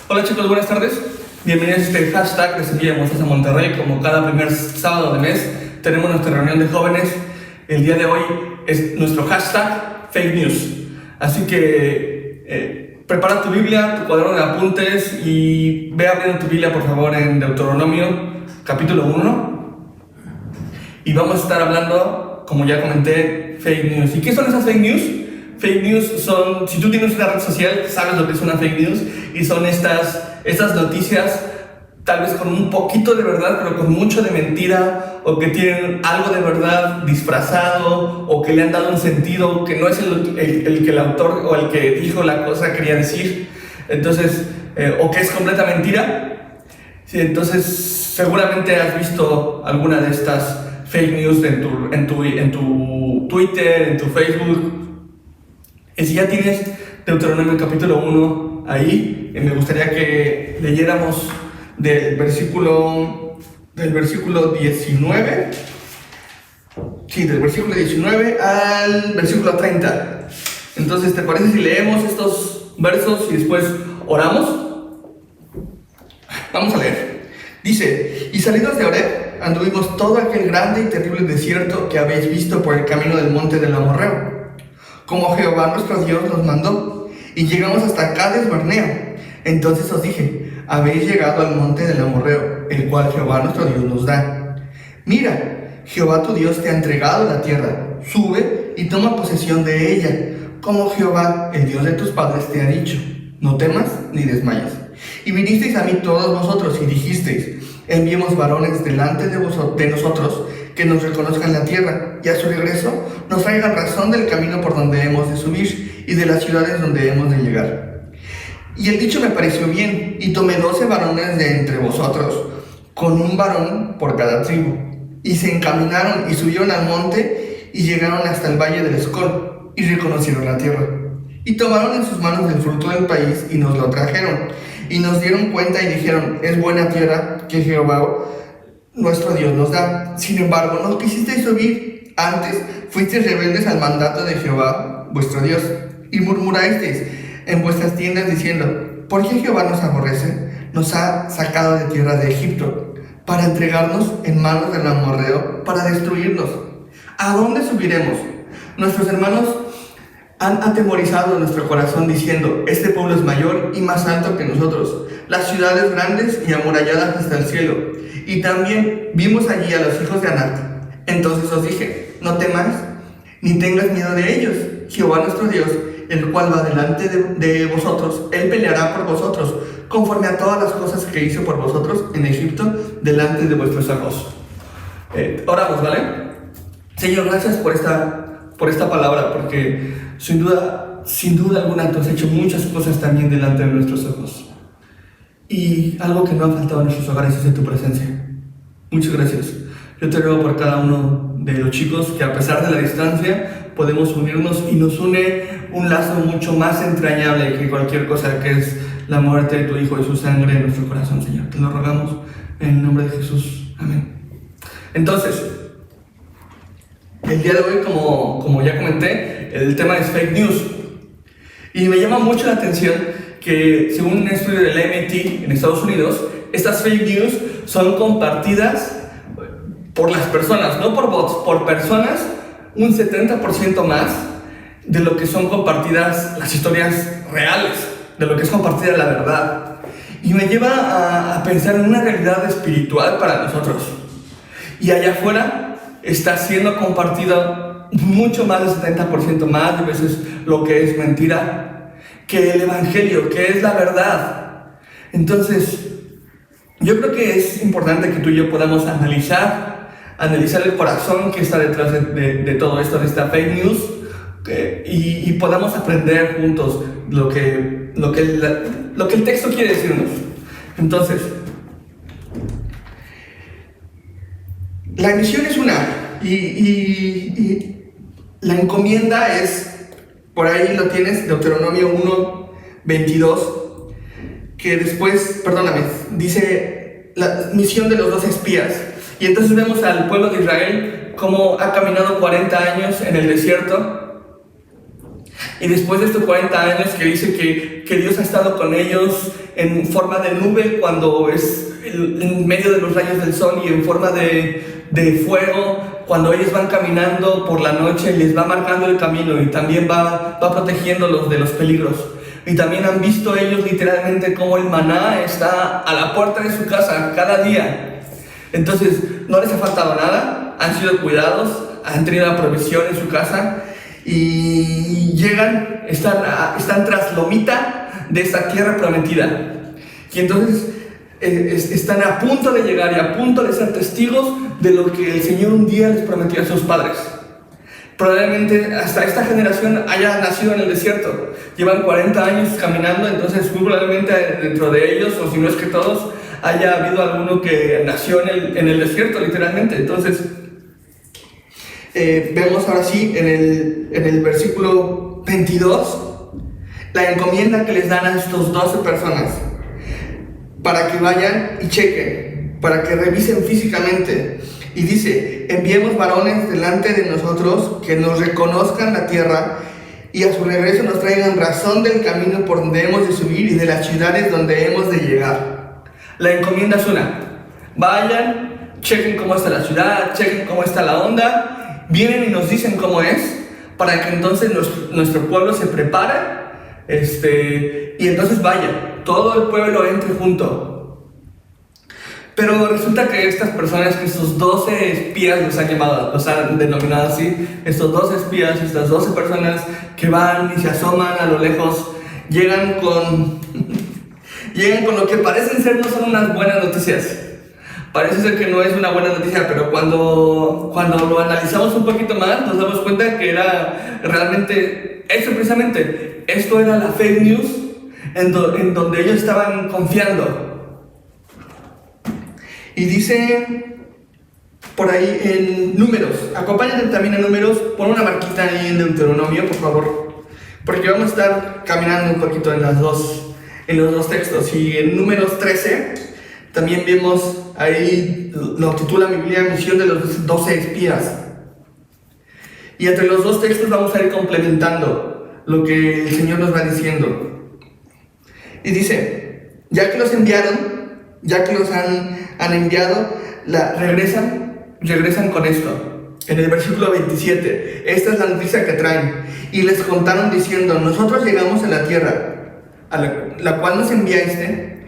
Hola chicos, buenas tardes. Bienvenidos a este hashtag de Semilla de Mostaza Monterrey. Como cada primer sábado de mes tenemos nuestra reunión de jóvenes. El día de hoy es nuestro hashtag Fake News. Así que prepara tu Biblia, tu cuaderno de apuntes y ve abriendo tu Biblia por favor en Deuteronomio capítulo 1. Y vamos a estar hablando, como ya comenté, fake news. ¿Y qué son esas fake news? Fake news son, si tú tienes una red social, sabes lo que es una fake news, y son estas noticias, tal vez con un poquito de verdad, pero con mucho de mentira, o que tienen algo de verdad disfrazado, o que le han dado un sentido que no es el que el autor o el que dijo la cosa quería decir. Entonces, o que es completa mentira. Sí, entonces, seguramente has visto alguna de estas fake news en tu Twitter, en tu Facebook. Y si ya tienes Deuteronomio capítulo 1 ahí, me gustaría que leyéramos del versículo 19, del versículo 19 al versículo 30. Entonces, ¿te parece si leemos estos versos y después oramos? Vamos a leer. Dice: y salidos de Horeb, anduvimos todo aquel grande y terrible desierto que habéis visto por el camino del monte del Amorreo, como Jehová nuestro Dios nos mandó, y llegamos hasta Cades Barnea. Entonces os dije: habéis llegado al monte del Amorreo, el cual Jehová nuestro Dios nos da. Mira, Jehová tu Dios te ha entregado la tierra, sube y toma posesión de ella, como Jehová, el Dios de tus padres, te ha dicho. No temas ni desmayes. Y vinisteis a mí todos vosotros y dijisteis: enviemos varones delante de nosotros, que nos reconozcan la tierra, y a su regreso nos traigan razón del camino por donde hemos de subir y de las ciudades donde hemos de llegar. Y el dicho me pareció bien, y tomé 12 varones de entre vosotros, con un varón por cada tribu, y se encaminaron y subieron al monte y llegaron hasta el valle del Escol, y reconocieron la tierra. Y tomaron en sus manos el fruto del país y nos lo trajeron, y nos dieron cuenta y dijeron: es buena tierra que Jehová nuestro Dios nos da. Sin embargo, no quisisteis subir, antes fuisteis rebeldes al mandato de Jehová vuestro Dios, y murmurasteis en vuestras tiendas diciendo: ¿por qué Jehová nos aborrece? Nos ha sacado de tierra de Egipto, para entregarnos en manos del amorreo, para destruirnos. ¿A dónde subiremos? Nuestros hermanos han atemorizado nuestro corazón diciendo: este pueblo es mayor y más alto que nosotros, las ciudades grandes y amuralladas hasta el cielo. Y también vimos allí a los hijos de Anac. Entonces os dije: no temáis, ni tengas miedo de ellos. Jehová nuestro Dios, el cual va delante de vosotros, Él peleará por vosotros, conforme a todas las cosas que hizo por vosotros en Egipto, delante de vuestros ojos. Oramos, ¿vale? Señor, gracias por esta palabra, porque sin duda alguna tú has hecho muchas cosas también delante de nuestros ojos. Y algo que no ha faltado en nuestros hogares es tu presencia. Muchas gracias. Yo te ruego por cada uno de los chicos que, a pesar de la distancia, podemos unirnos, y nos une un lazo mucho más entrañable que cualquier cosa, que es la muerte de tu Hijo y su sangre en nuestro corazón, Señor. Te lo rogamos en el nombre de Jesús. Amén. Entonces, el día de hoy, como ya comenté, el tema es fake news. Y me llama mucho la atención que, según un estudio del MIT en Estados Unidos, estas fake news son compartidas por las personas, no por bots, por personas, un 70% más de lo que son compartidas las historias reales, de lo que es compartida la verdad. Y me lleva a pensar en una realidad espiritual para nosotros. Y allá afuera está siendo compartida mucho más del 70% más de veces lo que es mentira que el evangelio, que es la verdad. Entonces, yo creo que es importante que tú y yo podamos analizar el corazón que está detrás de todo esto, de esta fake news, y podamos aprender juntos lo que el texto quiere decirnos. Entonces, la misión es una, y la encomienda es, por ahí lo tienes, Deuteronomio 1:22, que después, dice la misión de los 12 espías. Y entonces vemos al pueblo de Israel cómo ha caminado 40 años en el desierto, Y después de estos 40 años que dice que Dios ha estado con ellos en forma de nube cuando es en medio de los rayos del sol, y en forma de fuego cuando ellos van caminando por la noche, les va marcando el camino y también va protegiéndolos de los peligros. Y también han visto ellos literalmente cómo el maná está a la puerta de su casa cada día. Entonces no les ha faltado nada, han sido cuidados, han tenido la provisión en su casa, y llegan, están tras lo mitad de esta tierra prometida. Y entonces están a punto de llegar y a punto de ser testigos de lo que el Señor un día les prometió a sus padres. Probablemente hasta esta generación haya nacido en el desierto. Llevan 40 años caminando, entonces muy probablemente dentro de ellos, o si no es que todos, haya habido alguno que nació en el desierto, literalmente. Entonces, vemos ahora sí en el versículo 22 la encomienda que les dan a estos 12 personas para que vayan y chequen, para que revisen físicamente. Y dice: enviemos varones delante de nosotros que nos reconozcan la tierra, y a su regreso nos traigan razón del camino por donde hemos de subir y de las ciudades donde hemos de llegar. La encomienda es una: vayan, chequen cómo está la ciudad, chequen cómo está la onda, vienen y nos dicen cómo es, para que entonces nuestro pueblo se prepare, y entonces vaya, todo el pueblo entre junto. Pero resulta que estas personas, que estos 12 espías los han denominado así, estos 12 espías, estas 12 personas que van y se asoman a lo lejos, llegan con lo que parecen ser no son unas buenas noticias. Parece ser que no es una buena noticia, pero cuando lo analizamos un poquito más, nos damos cuenta que era realmente eso precisamente. Esto era la fake news en donde ellos estaban confiando. Y dice por ahí en Números, acompáñate también a Números, pon una marquita ahí en Deuteronomio, por favor, porque vamos a estar caminando un poquito en los dos textos. Y en Números 13 también vemos, ahí lo titula mi Biblia, Misión de los 12 espías. Y entre los dos textos vamos a ir complementando lo que el Señor nos va diciendo. Y dice: ya que los enviaron, ya que los han enviado, regresan con esto. En el versículo 27, esta es la noticia que traen. Y les contaron diciendo: nosotros llegamos a la tierra a la cual nos enviaste,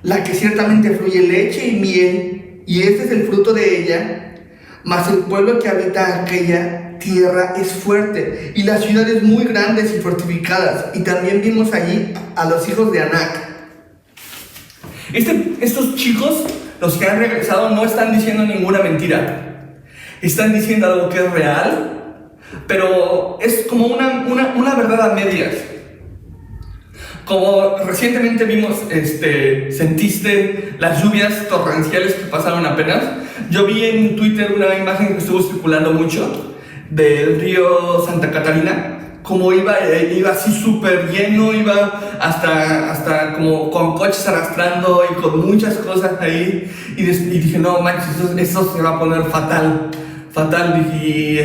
la que ciertamente fluye leche y miel, y este es el fruto de ella. Mas el pueblo que habita aquella tierra es fuerte, y las ciudades muy grandes y fortificadas. Y también vimos allí a los hijos de Anac. Estos chicos, los que han regresado, no están diciendo ninguna mentira. Están diciendo algo que es real, pero es como una verdad a medias. Como recientemente vimos, sentiste las lluvias torrenciales que pasaron apenas. Yo vi en Twitter una imagen que estuvo circulando mucho del río Santa Catarina, como iba así súper lleno, iba hasta como con coches arrastrando y con muchas cosas ahí. Y dije: no manches, eso se va a poner fatal. Y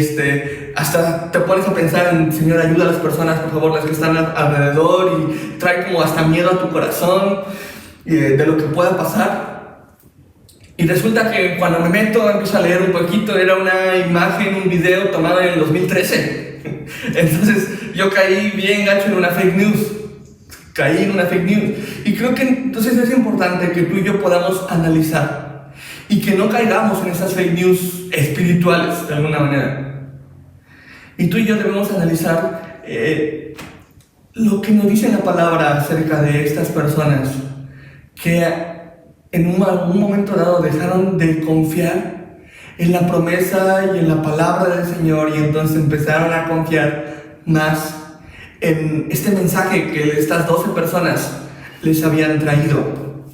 hasta te pones a pensar en: Señor, ayuda a las personas, por favor, las que están alrededor, y trae como hasta miedo a tu corazón de lo que pueda pasar. Y resulta que cuando me meto, empiezo a leer un poquito, era una imagen, un video tomado en el 2013. Entonces yo caí bien gacho en una fake news. Y creo que entonces es importante que tú y yo podamos analizar y que no caigamos en esas fake news espirituales de alguna manera. Y tú y yo debemos analizar lo que nos dice la palabra acerca de estas personas que en un momento dado dejaron de confiar en la promesa y en la palabra del Señor, y entonces empezaron a confiar más en este mensaje que estas 12 personas les habían traído.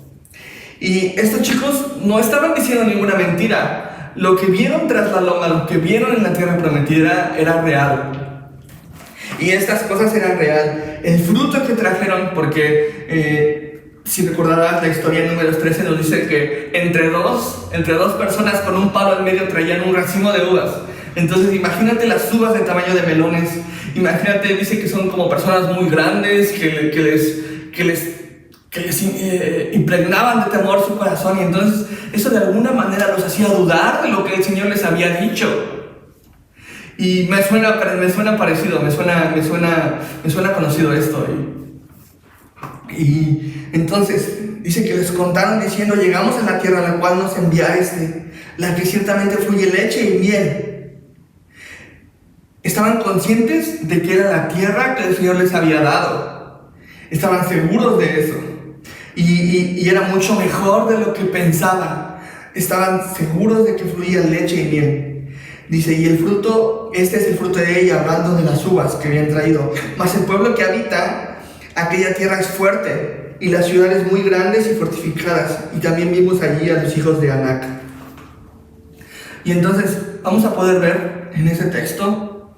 Y estos chicos no estaban diciendo ninguna mentira. Lo que vieron tras la loma, lo que vieron en la tierra prometida era real. Y estas cosas eran real. El fruto que trajeron, porque si recordarás la historia en Números 13, nos dice que entre dos personas con un palo en medio traían un racimo de uvas. Entonces imagínate las uvas de tamaño de melones. Imagínate, dice que son como personas muy grandes, que les impregnaban de temor su corazón, y entonces eso de alguna manera los hacía dudar de lo que el Señor les había dicho. Y me suena parecido, me suena conocido esto. Y entonces dice que les contaron diciendo: llegamos a la tierra a la cual nos enviaste, la que ciertamente fluye leche y miel. Estaban conscientes de que era la tierra que el Señor les había dado. Estaban seguros de eso. Y era mucho mejor de lo que pensaban. Estaban seguros de que fluía leche y miel. Dice: y el fruto, este es el fruto de ella, hablando de las uvas que habían traído. Mas el pueblo que habita aquella tierra es fuerte, y las ciudades muy grandes y fortificadas. Y también vimos allí a los hijos de Anac. Y entonces vamos a poder ver en ese texto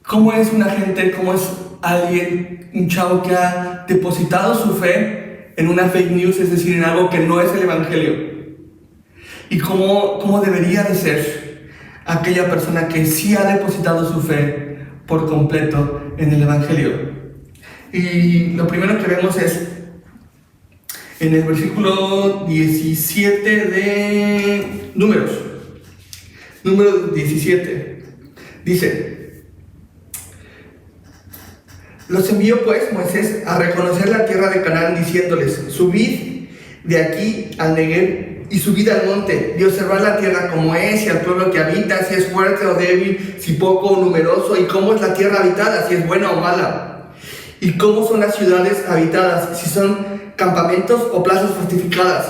cómo es una gente, cómo es alguien, un chavo que ha depositado su fe en una fake news, es decir, en algo que no es el evangelio. Y cómo debería de ser aquella persona que sí ha depositado su fe por completo en el evangelio. Y lo primero que vemos es en el versículo 17 de Número 17. Dice: los envió pues Moisés a reconocer la tierra de Canaán, diciéndoles: subid de aquí al Negev y subid al monte, y observad la tierra como es, y al pueblo que habita, si es fuerte o débil, si poco o numeroso, y cómo es la tierra habitada, si es buena o mala, y cómo son las ciudades habitadas, si son campamentos o plazas fortificadas.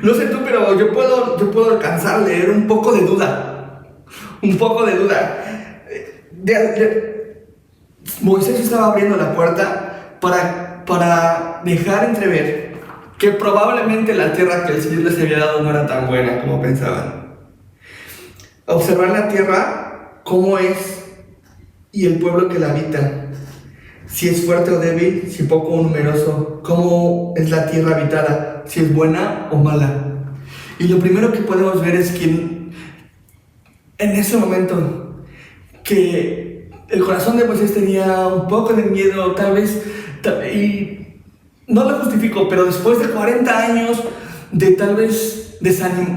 No sé tú, pero yo puedo alcanzar a leer un poco de duda. Moisés estaba abriendo la puerta para dejar entrever que probablemente la tierra que el Señor les había dado no era tan buena como pensaban. Observar la tierra, cómo es, y el pueblo que la habita, si es fuerte o débil, si poco o numeroso, cómo es la tierra habitada, si es buena o mala. Y lo primero que podemos ver es que en ese momento que el corazón de Moisés tenía un poco de miedo, tal vez, y no lo justifico, pero después de 40 años de tal vez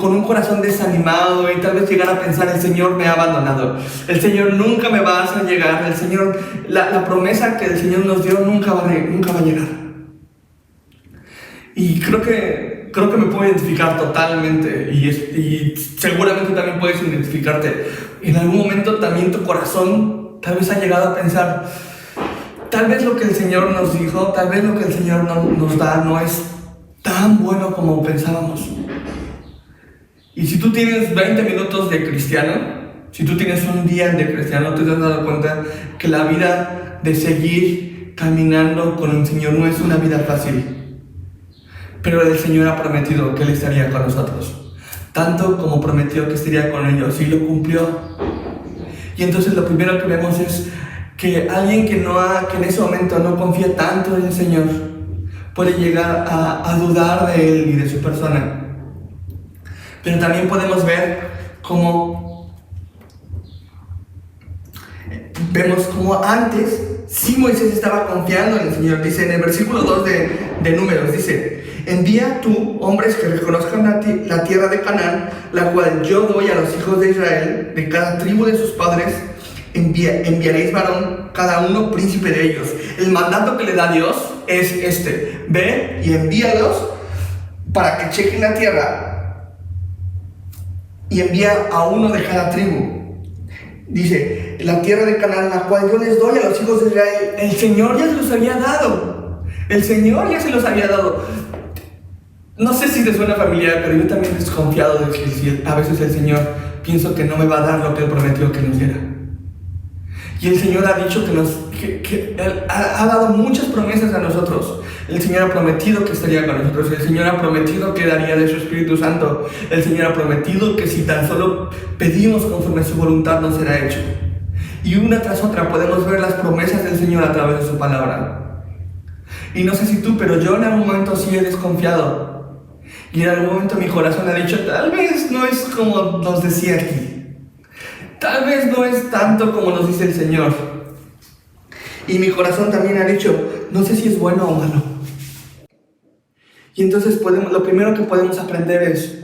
con un corazón desanimado, y tal vez llegar a pensar: el Señor me ha abandonado, el Señor nunca me va a hacer llegar, el Señor, la promesa que el Señor nos dio nunca va a llegar. Y creo que me puedo identificar totalmente, y seguramente también puedes identificarte. En algún momento también tu corazón tal vez ha llegado a pensar: tal vez lo que el Señor nos dijo, tal vez lo que el Señor nos da no es tan bueno como pensábamos. Y si tú tienes 20 minutos de cristiano, si tú tienes un día de cristiano, te has dado cuenta que la vida de seguir caminando con el Señor no es una vida fácil. Pero el Señor ha prometido que Él estaría con nosotros, tanto como prometió que estaría con ellos, y lo cumplió. Y entonces lo primero que vemos es que alguien que en ese momento no confía tanto en el Señor puede llegar a dudar de Él y de su persona. Pero también podemos ver cómo antes sí Moisés estaba confiando en el Señor. Dice en el versículo 2 de Números, dice: envía tú hombres que reconozcan la tierra de Canaán, la cual yo doy a los hijos de Israel, de cada tribu de sus padres. Enviaréis varón, cada uno príncipe de ellos. El mandato que le da Dios es este: ve y envíalos para que chequen la tierra, y envía a uno de cada tribu. Dice: la tierra de Canaán, la cual yo les doy a los hijos de Israel. El Señor ya se los había dado. No sé si te suena familiar, pero yo también he desconfiado de que a veces el Señor pienso que no me va a dar lo que Él prometió que nos diera. Y el Señor ha dicho que Él ha dado muchas promesas a nosotros. El Señor ha prometido que estaría con nosotros. El Señor ha prometido que daría de su Espíritu Santo. El Señor ha prometido que si tan solo pedimos conforme a su voluntad, nos será hecho. Y una tras otra podemos ver las promesas del Señor a través de su palabra. Y no sé si tú, pero yo en algún momento sí he desconfiado. Y en algún momento mi corazón ha dicho, tal vez no es como nos decía aquí. Tal vez no es tanto como nos dice el Señor. Y mi corazón también ha dicho, no sé si es bueno o malo. Y entonces lo primero que podemos aprender es,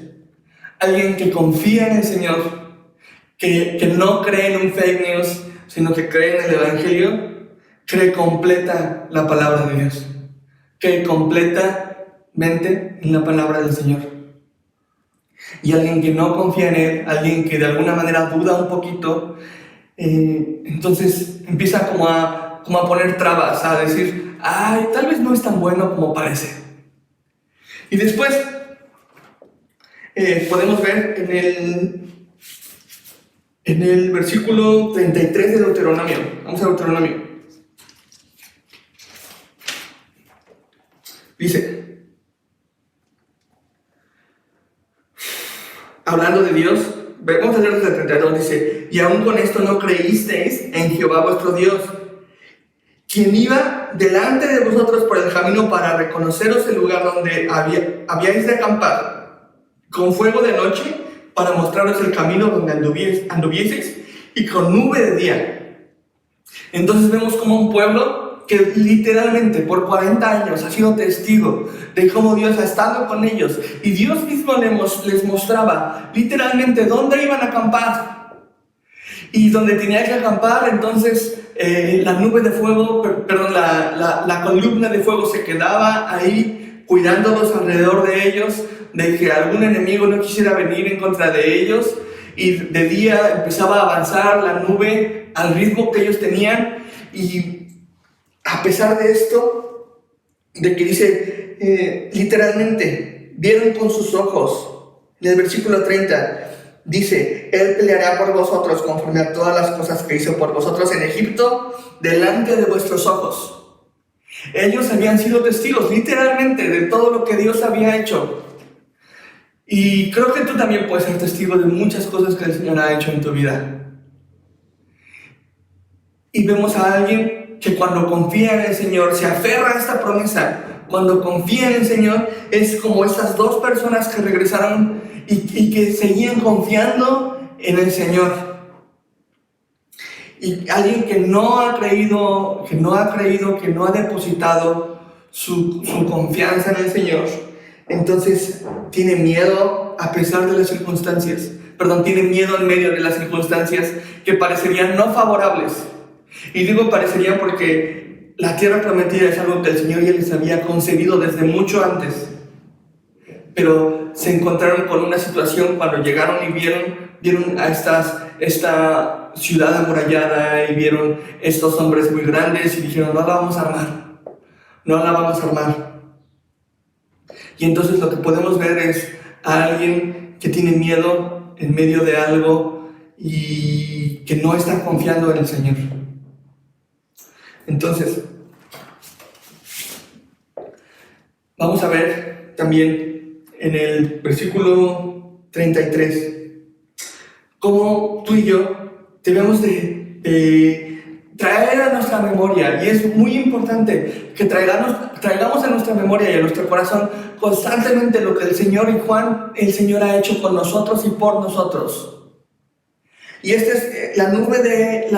alguien que confía en el Señor, que no cree en un fake news, sino que cree en el Evangelio, cree completa la palabra de Dios. Cree completamente en la palabra del Señor. Y alguien que no confía en Él, alguien que de alguna manera duda un poquito, entonces empieza como a poner trabas, a decir, ay, tal vez no es tan bueno como parece. Y después podemos ver en el versículo 33 de Deuteronomio. Vamos a Deuteronomio. Dice, hablando de Dios, vamos a leer desde el 32, dice, y aún con esto no creísteis en Jehová vuestro Dios, quien iba delante de vosotros por el camino para reconoceros el lugar donde habíais de acampar, con fuego de noche, para mostraros el camino donde anduvieseis, y con nube de día. Entonces vemos como un pueblo que literalmente por 40 años ha sido testigo de cómo Dios ha estado con ellos, y Dios mismo les mostraba literalmente dónde iban a acampar. Y donde tenía que acampar, entonces la nube de fuego, la columna de fuego se quedaba ahí cuidándolos alrededor de ellos, de que algún enemigo no quisiera venir en contra de ellos. Y de día empezaba a avanzar la nube al ritmo que ellos tenían. Y a pesar de esto, de que dice literalmente, vieron con sus ojos, en el versículo 30, dice, Él peleará por vosotros conforme a todas las cosas que hizo por vosotros en Egipto, delante de vuestros ojos. Ellos habían sido testigos, literalmente, de todo lo que Dios había hecho. Y creo que tú también puedes ser testigo de muchas cosas que el Señor ha hecho en tu vida. Y vemos a alguien que cuando confía en el Señor, se aferra a esta promesa. Cuando confía en el Señor, es como esas dos personas que regresaron y que seguían confiando en el Señor. Y alguien que no ha creído, que no ha depositado su confianza en el Señor, entonces tiene miedo a pesar de las circunstancias. Tiene miedo en medio de las circunstancias que parecerían no favorables. Y digo parecerían porque la tierra prometida es algo que el Señor ya les había concedido desde mucho antes. Pero se encontraron con una situación cuando llegaron y vieron a esta ciudad amurallada y vieron estos hombres muy grandes y dijeron, no la vamos a armar. Y entonces lo que podemos ver es a alguien que tiene miedo en medio de algo y que no está confiando en el Señor. Entonces, vamos a ver también en el versículo 33 cómo tú y yo debemos de traer a nuestra memoria, y es muy importante que traigamos a nuestra memoria y a nuestro corazón constantemente lo que el Señor ha hecho con nosotros y por nosotros. Y esta es la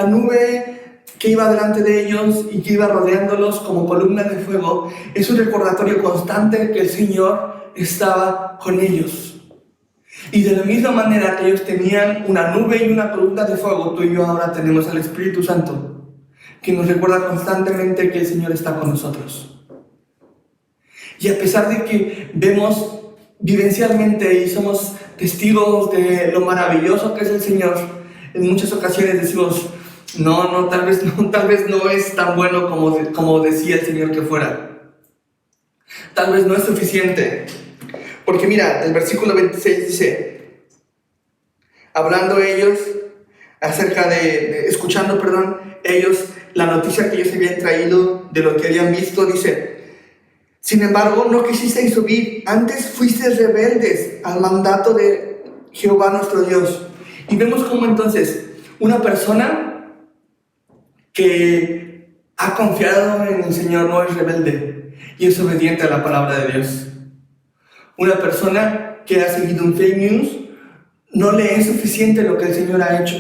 nube que iba delante de ellos y que iba rodeándolos como columna de fuego. Es un recordatorio constante que el Señor estaba con ellos. Y de la misma manera que ellos tenían una nube y una columna de fuego, tú y yo ahora tenemos al Espíritu Santo, que nos recuerda constantemente que el Señor está con nosotros. Y a pesar de que vemos vivencialmente y somos testigos de lo maravilloso que es el Señor, en muchas ocasiones decimos, tal vez no es tan bueno como decía el Señor que fuera. Tal vez no es suficiente. Porque mira, el versículo 26 dice, hablando ellos escuchando ellos la noticia que ellos habían traído de lo que habían visto, dice, sin embargo, no quisisteis subir, antes fuisteis rebeldes al mandato de Jehová nuestro Dios. Y vemos cómo entonces una persona que ha confiado en el Señor no es rebelde y es obediente a la palabra de Dios. Una persona que ha seguido un fake news no le es suficiente lo que el Señor ha hecho.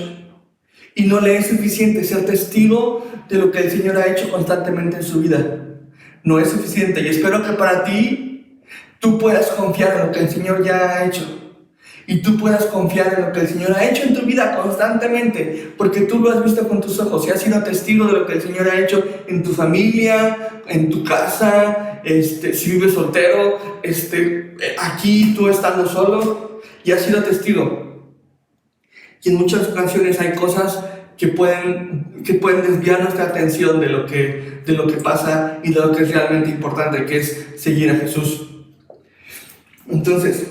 Y no le es suficiente ser testigo de lo que el Señor ha hecho constantemente en su vida. No es suficiente. Y espero que para ti tú puedas confiar en lo que el Señor ya ha hecho. Y tú puedas confiar en lo que el Señor ha hecho en tu vida constantemente, porque tú lo has visto con tus ojos y has sido testigo de lo que el Señor ha hecho en tu familia, en tu casa, si vives soltero, aquí tú estando solo, y has sido testigo. Y en muchas ocasiones hay cosas que pueden desviar nuestra atención de lo que pasa y de lo que es realmente importante, que es seguir a Jesús. Entonces,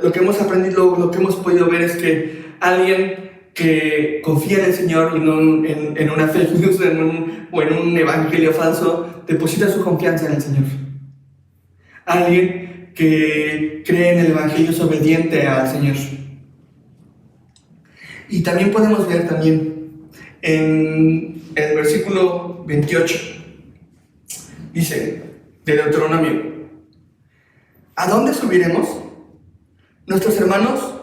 lo que hemos aprendido, lo que hemos podido ver es que alguien que confía en el Señor y no en una fake news o en un evangelio falso, deposita su confianza en el Señor. Alguien que cree en el evangelio es obediente al Señor. Y también podemos ver en el versículo 28, dice, de Deuteronomio: ¿a dónde subiremos? Nuestros hermanos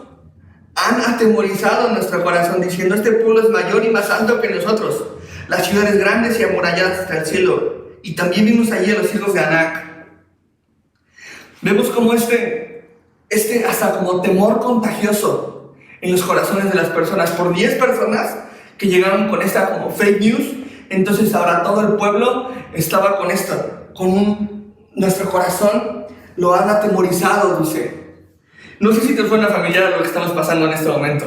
han atemorizado nuestro corazón diciendo: este pueblo es mayor y más alto que nosotros, las ciudades grandes y amuralladas hasta el cielo. Y también vimos allí a los hijos de Anac. Vemos como hasta como temor contagioso en los corazones de las personas. Por 10 personas que llegaron con esta como fake news, entonces ahora todo el pueblo estaba con esto, nuestro corazón lo han atemorizado, dice. No sé si te suena familiar lo que estamos pasando en este momento.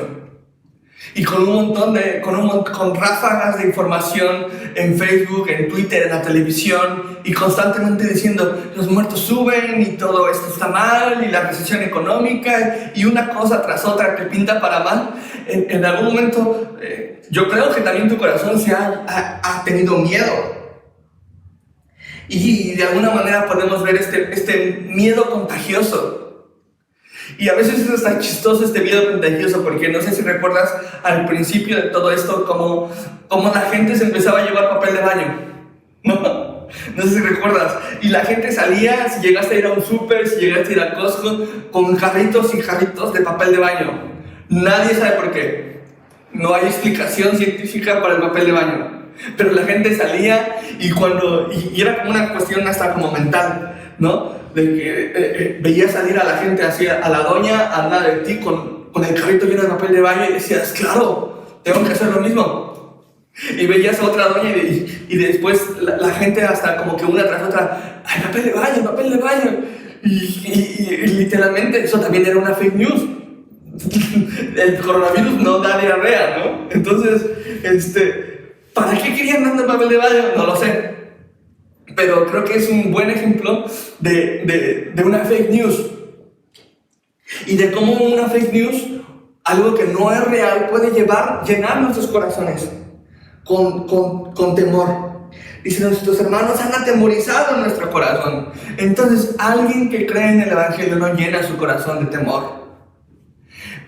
Y con ráfagas de información en Facebook, en Twitter, en la televisión, y constantemente diciendo: los muertos suben y todo esto está mal, y la recesión económica, y una cosa tras otra que pinta para mal. En algún momento, yo creo que también tu corazón ha tenido miedo. Y de alguna manera podemos ver este miedo contagioso. Y a veces es hasta chistoso este miedo contagioso, porque no sé si recuerdas al principio de todo esto como la gente se empezaba a llevar papel de baño, ¿no? No sé si recuerdas. Y la gente salía, si llegaste a ir a un súper, si llegaste a ir a Costco, con jarritos y jarritos de papel de baño. Nadie sabe por qué. No hay explicación científica para el papel de baño. Pero la gente salía y era como una cuestión hasta como mental, ¿no? De que veías salir a la gente hacia a la doña al lado de ti con el carrito lleno de papel de baño y decías: claro, tengo que hacer lo mismo. Y veías a otra doña y después la gente hasta como que una tras otra: ¡ay, papel de baño, papel de baño! Y literalmente eso también era una fake news. El coronavirus no da diarrea, ¿no? Entonces, ¿para qué querían tanto papel de baño? No lo sé. Pero creo que es un buen ejemplo de una fake news. Y de cómo una fake news, algo que no es real, puede llenar nuestros corazones con temor. Dice: nuestros hermanos han atemorizado nuestro corazón. Entonces, alguien que cree en el evangelio no llena su corazón de temor.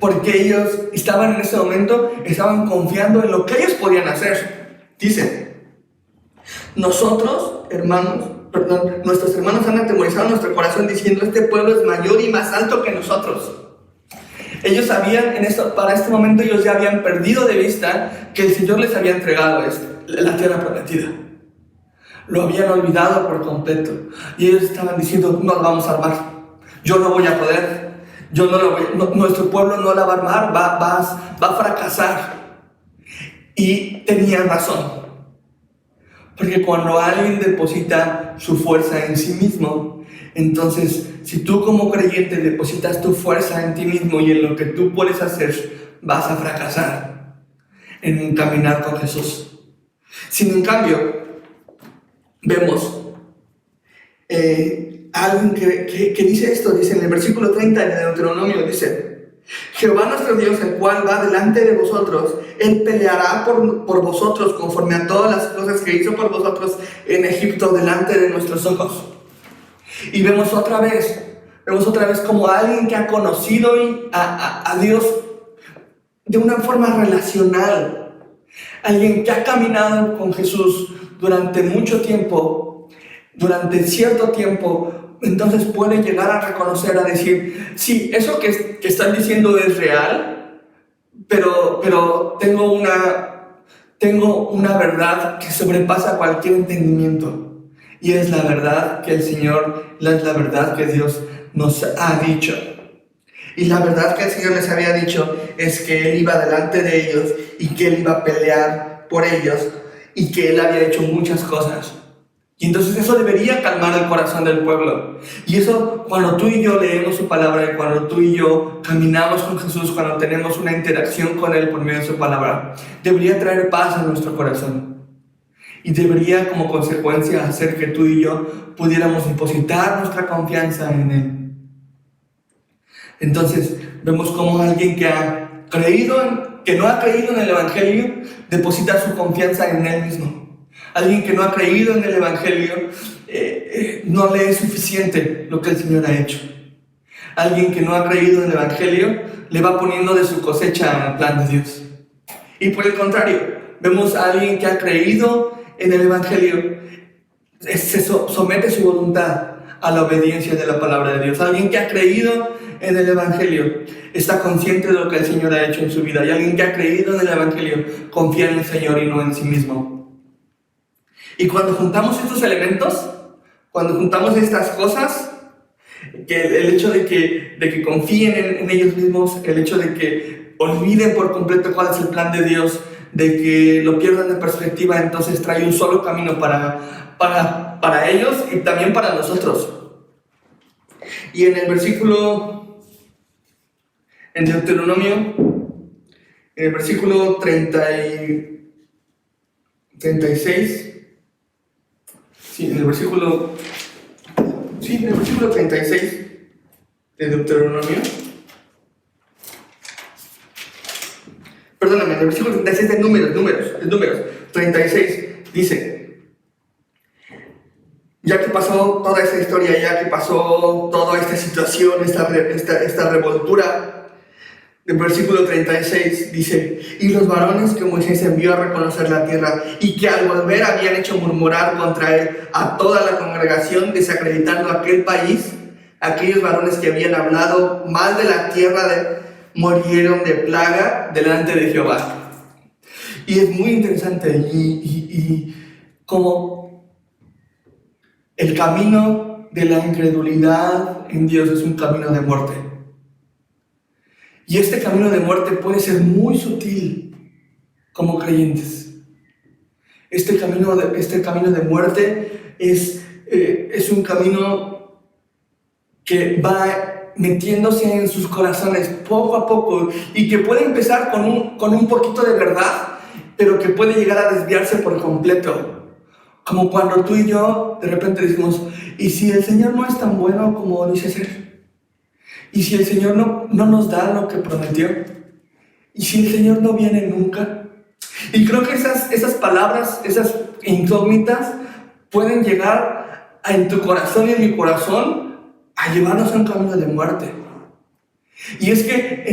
Porque ellos estaban en ese momento, estaban confiando en lo que ellos podían hacer. Dice: nuestros hermanos han atemorizado nuestro corazón diciendo: este pueblo es mayor y más alto que nosotros. Ellos sabían, para este momento ellos ya habían perdido de vista que el Señor les había entregado la tierra prometida. Lo habían olvidado por completo. Y ellos estaban diciendo: no la vamos a armar. Yo no voy a poder. Nuestro pueblo no la va a armar, va a fracasar. Y tenían razón. Porque cuando alguien deposita su fuerza en sí mismo, entonces, si tú como creyente depositas tu fuerza en ti mismo y en lo que tú puedes hacer, vas a fracasar en caminar con Jesús. Sin en cambio, vemos alguien que dice esto, dice en el versículo 30 de Deuteronomio, dice: Jehová nuestro Dios, el cual va delante de vosotros, Él peleará por vosotros conforme a todas las cosas que hizo por vosotros en Egipto delante de nuestros ojos. Y vemos otra vez como alguien que ha conocido a Dios de una forma relacional. Alguien que ha caminado con Jesús durante mucho tiempo, durante cierto tiempo, entonces puede llegar a reconocer, a decir, sí, eso que están diciendo es real, pero tengo una verdad que sobrepasa cualquier entendimiento. Y es la verdad que el Señor, es la verdad que Dios nos ha dicho. Y la verdad que el Señor les había dicho es que Él iba delante de ellos y que Él iba a pelear por ellos y que Él había hecho muchas cosas. Y entonces eso debería calmar el corazón del pueblo. Y eso, cuando tú y yo leemos su palabra y cuando tú y yo caminamos con Jesús, cuando tenemos una interacción con Él por medio de su palabra, debería traer paz a nuestro corazón. Y debería, como consecuencia, hacer que tú y yo pudiéramos depositar nuestra confianza en Él. Entonces, vemos como alguien que no ha creído en el Evangelio, deposita su confianza en Él mismo. Alguien que no ha creído en el Evangelio, no le es suficiente lo que el Señor ha hecho. Alguien que no ha creído en el Evangelio, le va poniendo de su cosecha al plan de Dios. Y por el contrario, vemos a alguien que ha creído en el Evangelio, se somete su voluntad a la obediencia de la palabra de Dios. Alguien que ha creído en el Evangelio está consciente de lo que el Señor ha hecho en su vida. Y alguien que ha creído en el Evangelio confía en el Señor y no en sí mismo. Y cuando juntamos estos elementos, cuando juntamos estas cosas, que el hecho de que confíen en ellos mismos, el hecho de que olviden por completo cuál es el plan de Dios, de que lo pierdan de perspectiva, entonces trae un solo camino para ellos y también para nosotros. Y en el versículo, en Deuteronomio, en el versículo 36, en el versículo 36 de Deuteronomio, perdóname, en el versículo 36 de Números 36, dice: ya que pasó toda esa historia, ya que pasó toda esta situación, esta revoltura, el versículo 36 dice: y los varones que Moisés envió a reconocer la tierra y que al volver habían hecho murmurar contra él a toda la congregación, desacreditando aquel país, aquellos varones que habían hablado mal de la tierra murieron de plaga delante de Jehová. Y es muy interesante y como el camino de la incredulidad en Dios es un camino de muerte. Y este camino de muerte puede ser muy sutil como creyentes. Este camino de muerte es un camino que va metiéndose en sus corazones poco a poco y que puede empezar con un poquito de verdad, pero que puede llegar a desviarse por completo. Como cuando tú y yo de repente decimos: ¿y si el Señor no es tan bueno como dice ser? ¿Y si el Señor no nos da lo que prometió? ¿Y si el Señor no viene nunca? Y creo que esas palabras, esas incógnitas pueden llegar en tu corazón y en mi corazón a llevarnos a un camino de muerte. Y es que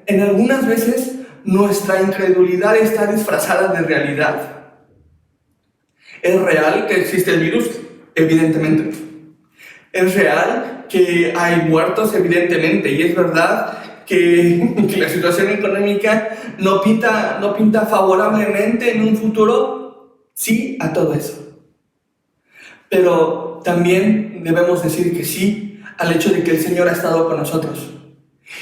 en algunas veces nuestra incredulidad está disfrazada de realidad. Es real que existe el virus, evidentemente. Es real que hay muertos, evidentemente. Y es verdad que la situación económica no pinta favorablemente en un futuro, sí, a todo eso. Pero también debemos decir que sí al hecho de que el Señor ha estado con nosotros.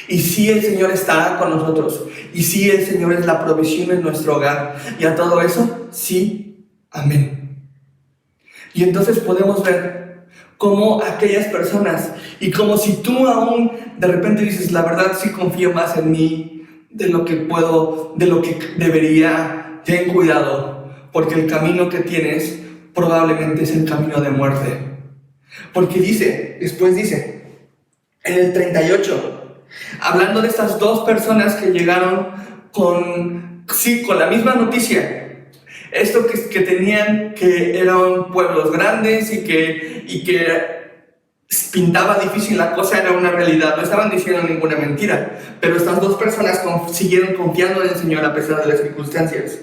Y sí, el Señor estará con nosotros. Y sí, el Señor es la provisión en nuestro hogar. Y a todo eso, sí, amén. Y entonces podemos ver cómo aquellas personas, y como si tú aún de repente dices: la verdad sí confío más en mí de lo que puedo, de lo que debería, ten cuidado, porque el camino que tienes probablemente es el camino de muerte. Porque después dice, en el 38, hablando de estas dos personas que llegaron con la misma noticia, esto que tenían, que eran pueblos grandes y que pintaba difícil la cosa, era una realidad, no estaban diciendo ninguna mentira, pero estas dos personas siguieron confiando en el Señor a pesar de las circunstancias.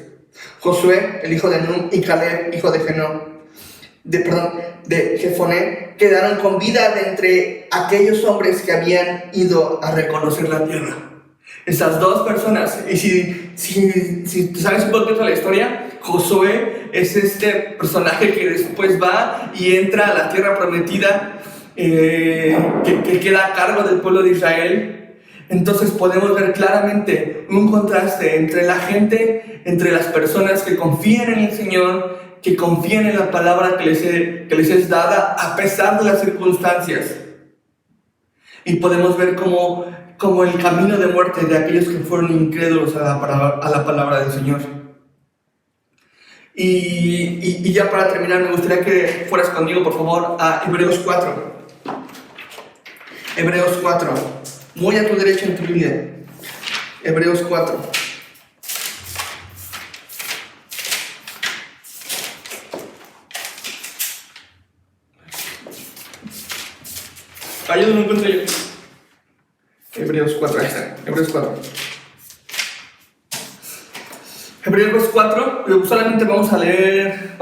Josué, el hijo de Nun, y Caleb, hijo de Jenó. de Jefoné quedaron con vida de entre aquellos hombres que habían ido a reconocer la tierra. Estas dos personas, y si tú sabes un poquito de la historia, Josué es este personaje que después va y entra a la tierra prometida, que queda a cargo del pueblo de Israel. Entonces podemos ver claramente un contraste entre la gente, entre las personas que confían en el Señor, que confían en la palabra que les es dada a pesar de las circunstancias. Y podemos ver como el camino de muerte de aquellos que fueron incrédulos a la palabra del Señor. Y ya para terminar, me gustaría que fueras conmigo, por favor, a Hebreos 4. Hebreos 4. Muy a tu derecha en tu Biblia. Hebreos 4. Ayúdame, no encuentro yo. Hebreos 4, ahí está. Hebreos 4. Hebreos 4, solamente vamos a leer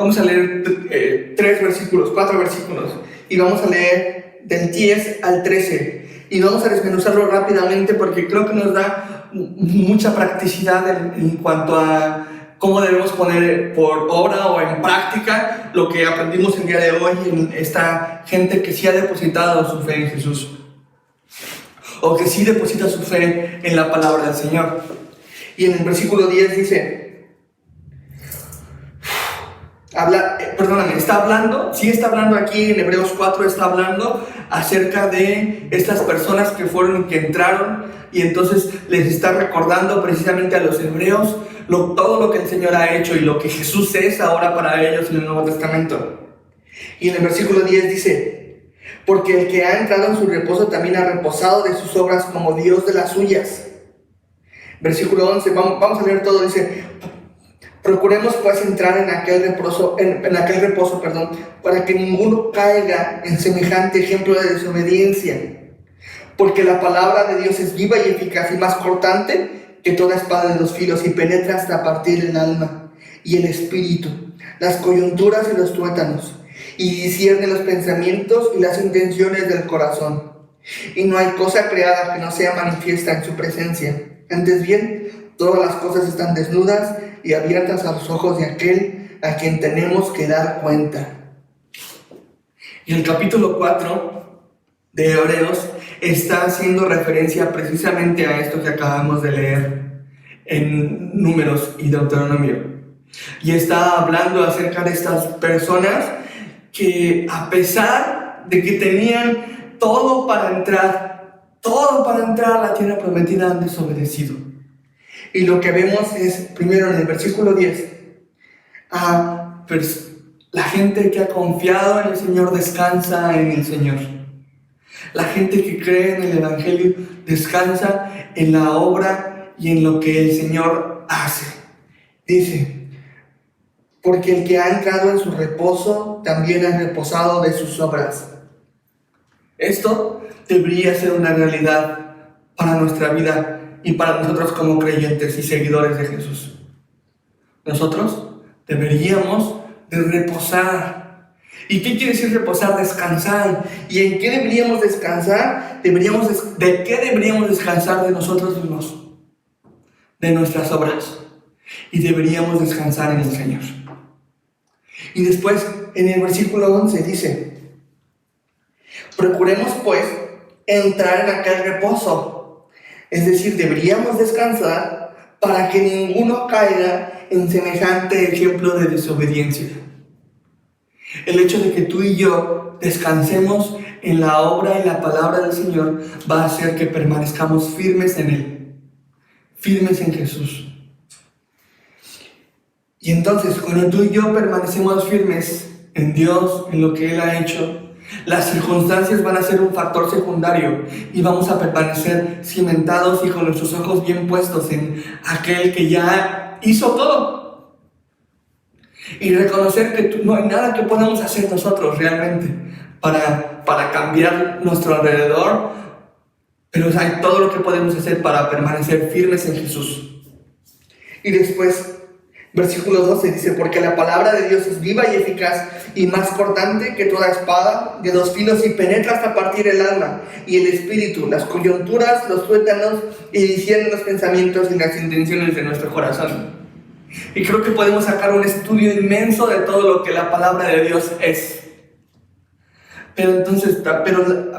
3 versículos, 4 versículos. Y vamos a leer del 10 al 13. Y vamos a desmenuzarlo rápidamente porque creo que nos da mucha practicidad en cuanto a cómo debemos poner por obra o en práctica lo que aprendimos el día de hoy en esta gente que sí ha depositado su fe en Jesús, o que sí deposita su fe en la palabra del Señor. Y en el versículo 10 dice, está hablando aquí en Hebreos 4, está hablando acerca de estas personas que fueron y que entraron, y entonces les está recordando precisamente a los hebreos todo lo que el Señor ha hecho y lo que Jesús es ahora para ellos en el Nuevo Testamento. Y en el versículo 10 dice, porque el que ha entrado en su reposo también ha reposado de sus obras como Dios de las suyas. Versículo 11, vamos a leer todo, dice, procuremos pues entrar en aquel reposo, para que ninguno caiga en semejante ejemplo de desobediencia. Porque la palabra de Dios es viva y eficaz y más cortante que toda espada de 2 filos y penetra hasta partir el alma y el espíritu, las coyunturas y los tuétanos, y discierne los pensamientos y las intenciones del corazón. Y no hay cosa creada que no sea manifiesta en su presencia. Antes bien, todas las cosas están desnudas y abiertas a los ojos de aquel a quien tenemos que dar cuenta. Y el capítulo 4 de Hebreos está haciendo referencia precisamente a esto que acabamos de leer en Números y Deuteronomio. Y está hablando acerca de estas personas que, a pesar de que tenían todo para entrar a la tierra prometida, han desobedecido. Y lo que vemos es, primero en el versículo 10, la gente que ha confiado en el Señor descansa en el Señor. La gente que cree en el Evangelio descansa en la obra y en lo que el Señor hace. Dice, porque el que ha entrado en su reposo también ha reposado de sus obras. Esto debería ser una realidad para nuestra vida y para nosotros como creyentes y seguidores de Jesús. Nosotros deberíamos de reposar. ¿Y qué quiere decir reposar? Descansar. ¿Y en qué deberíamos descansar? ¿De qué deberíamos descansar? De nosotros mismos, de nuestras obras. Y deberíamos descansar en el Señor. Y después, en el versículo 11 dice, procuremos pues entrar en aquel reposo. Es decir, deberíamos descansar para que ninguno caiga en semejante ejemplo de desobediencia. El hecho de que tú y yo descansemos en la obra y la palabra del Señor va a hacer que permanezcamos firmes en Él, firmes en Jesús. Y entonces, cuando tú y yo permanecemos firmes en Dios, en lo que Él ha hecho, las circunstancias van a ser un factor secundario y vamos a permanecer cimentados y con nuestros ojos bien puestos en aquel que ya hizo todo. Y reconocer que no hay nada que podamos hacer nosotros realmente para cambiar nuestro alrededor, pero hay todo lo que podemos hacer para permanecer firmes en Jesús. Y después Versículo 12 dice, porque la palabra de Dios es viva y eficaz y más cortante que toda espada de dos filos y penetra hasta partir el alma y el espíritu, las coyunturas, los tuétanos y discierne los pensamientos y las intenciones de nuestro corazón. Y creo que podemos sacar un estudio inmenso de todo lo que la palabra de Dios es. Pero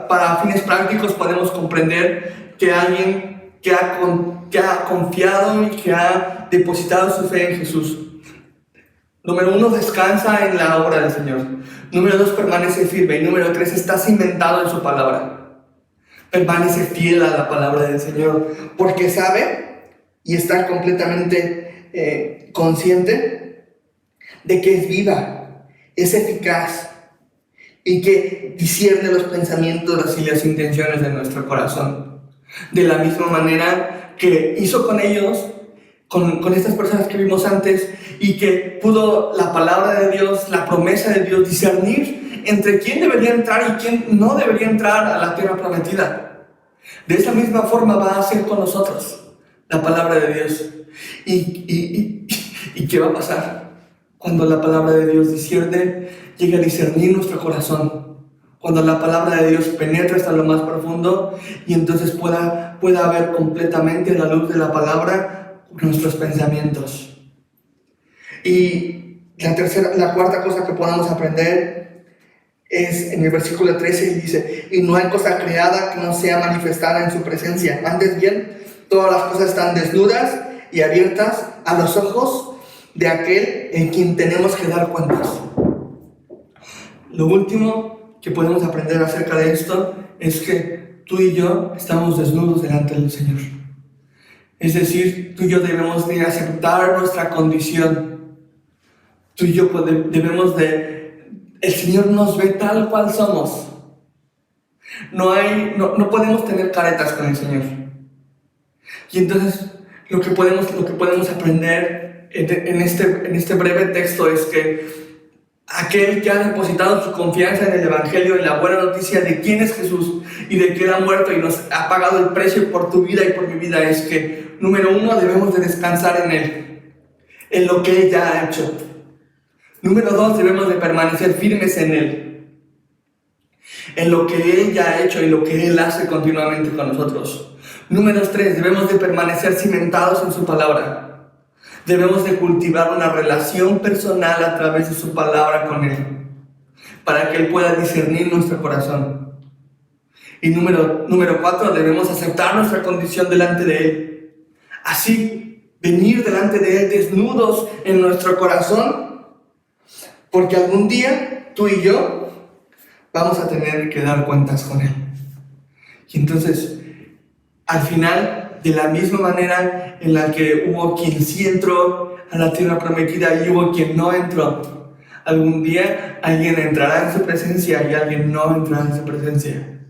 para fines prácticos podemos comprender que alguien que ha confiado y que ha depositado su fe en Jesús, número 1, descansa en la obra del Señor. Número 2, permanece firme. Y número 3, está cimentado en su palabra. Permanece fiel a la palabra del Señor, porque sabe y está completamente consciente de que es viva, es eficaz y que discierne los pensamientos y las intenciones de nuestro corazón. De la misma manera que hizo con ellos, con estas personas que vimos antes, y que pudo la palabra de Dios, la promesa de Dios, discernir entre quién debería entrar y quién no debería entrar a la tierra prometida. De esa misma forma va a hacer con nosotros la palabra de Dios. ¿Y qué va a pasar? Cuando la palabra de Dios discierne, llega a discernir nuestro corazón. Cuando la palabra de Dios penetra hasta lo más profundo y entonces pueda ver completamente la luz de la palabra nuestros pensamientos. Y la cuarta cosa que podamos aprender es en el versículo 13 y dice, y no hay cosa creada que no sea manifestada en su presencia. Antes bien, todas las cosas están desnudas y abiertas a los ojos de aquel en quien tenemos que dar cuentas. Lo último que podemos aprender acerca de esto es que tú y yo estamos desnudos delante del Señor. Es decir, tú y yo debemos de aceptar nuestra condición. Tú y yo el Señor nos ve tal cual somos. No podemos tener caretas con el Señor. Y entonces lo que podemos aprender en este breve texto es que aquel que ha depositado su confianza en el Evangelio, en la buena noticia de quién es Jesús y de que Él ha muerto y nos ha pagado el precio por tu vida y por mi vida, es que, número 1, debemos de descansar en Él, en lo que Él ya ha hecho. Número 2, debemos de permanecer firmes en Él, en lo que Él ya ha hecho y lo que Él hace continuamente con nosotros. Número 3, debemos de permanecer cimentados en su palabra. Debemos de cultivar una relación personal a través de su palabra con Él, para que Él pueda discernir nuestro corazón. Y número 4, debemos aceptar nuestra condición delante de Él. Así, venir delante de Él desnudos en nuestro corazón, porque algún día tú y yo vamos a tener que dar cuentas con Él. Y entonces, al final, de la misma manera en la que hubo quien sí entró a la tierra prometida y hubo quien no entró, algún día alguien entrará en su presencia y alguien no entrará en su presencia.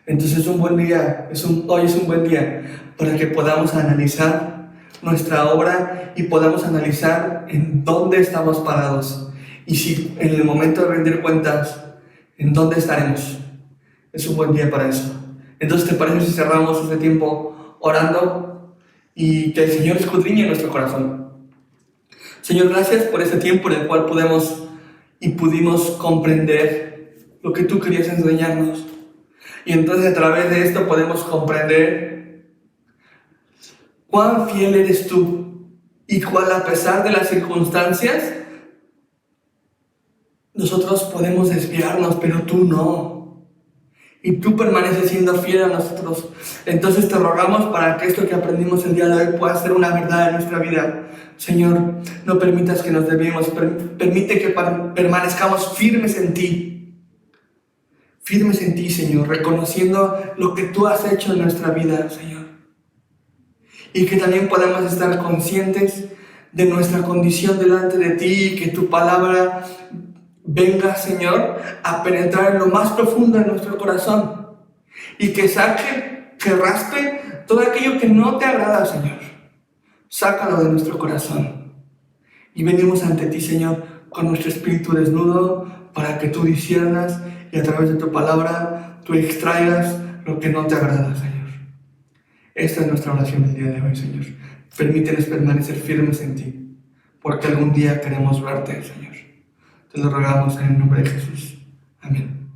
Entonces es un buen día, hoy es un buen día para que podamos analizar nuestra obra y podamos analizar en dónde estamos parados. Y si en el momento de rendir cuentas, ¿en dónde estaremos? Es un buen día para eso. Entonces, ¿te parece si cerramos este tiempo orando y que el Señor escudriñe nuestro corazón? Señor, gracias por este tiempo en el cual pudimos comprender lo que tú querías enseñarnos. Y entonces a través de esto podemos comprender cuán fiel eres tú y cuál, a pesar de las circunstancias, nosotros podemos desviarnos, pero tú no. Y tú permaneces siendo fiel a nosotros. Entonces te rogamos para que esto que aprendimos el día de hoy pueda ser una verdad en nuestra vida. Señor, no permitas que nos desviemos. Permite que permanezcamos firmes en ti. Firmes en ti, Señor, reconociendo lo que tú has hecho en nuestra vida, Señor. Y que también podamos estar conscientes de nuestra condición delante de ti y que tu palabra venga, Señor, a penetrar en lo más profundo de nuestro corazón y que saque, que raspe todo aquello que no te agrada, Señor. Sácalo de nuestro corazón. Y venimos ante ti, Señor, con nuestro espíritu desnudo para que tú disciernas y a través de tu palabra tú extraigas lo que no te agrada, Señor. Esta es nuestra oración el día de hoy, Señor. Permítenos permanecer firmes en ti, porque algún día queremos verte, Señor. Te lo rogamos en el nombre de Jesús. Amén.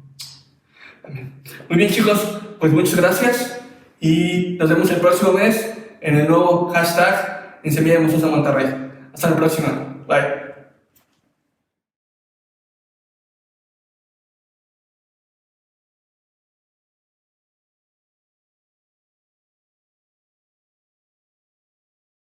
Amén. Muy bien, chicos, pues muchas gracias y nos vemos el próximo mes en el nuevo hashtag en Semilla de Mostaza Monterrey. Hasta la próxima. Bye.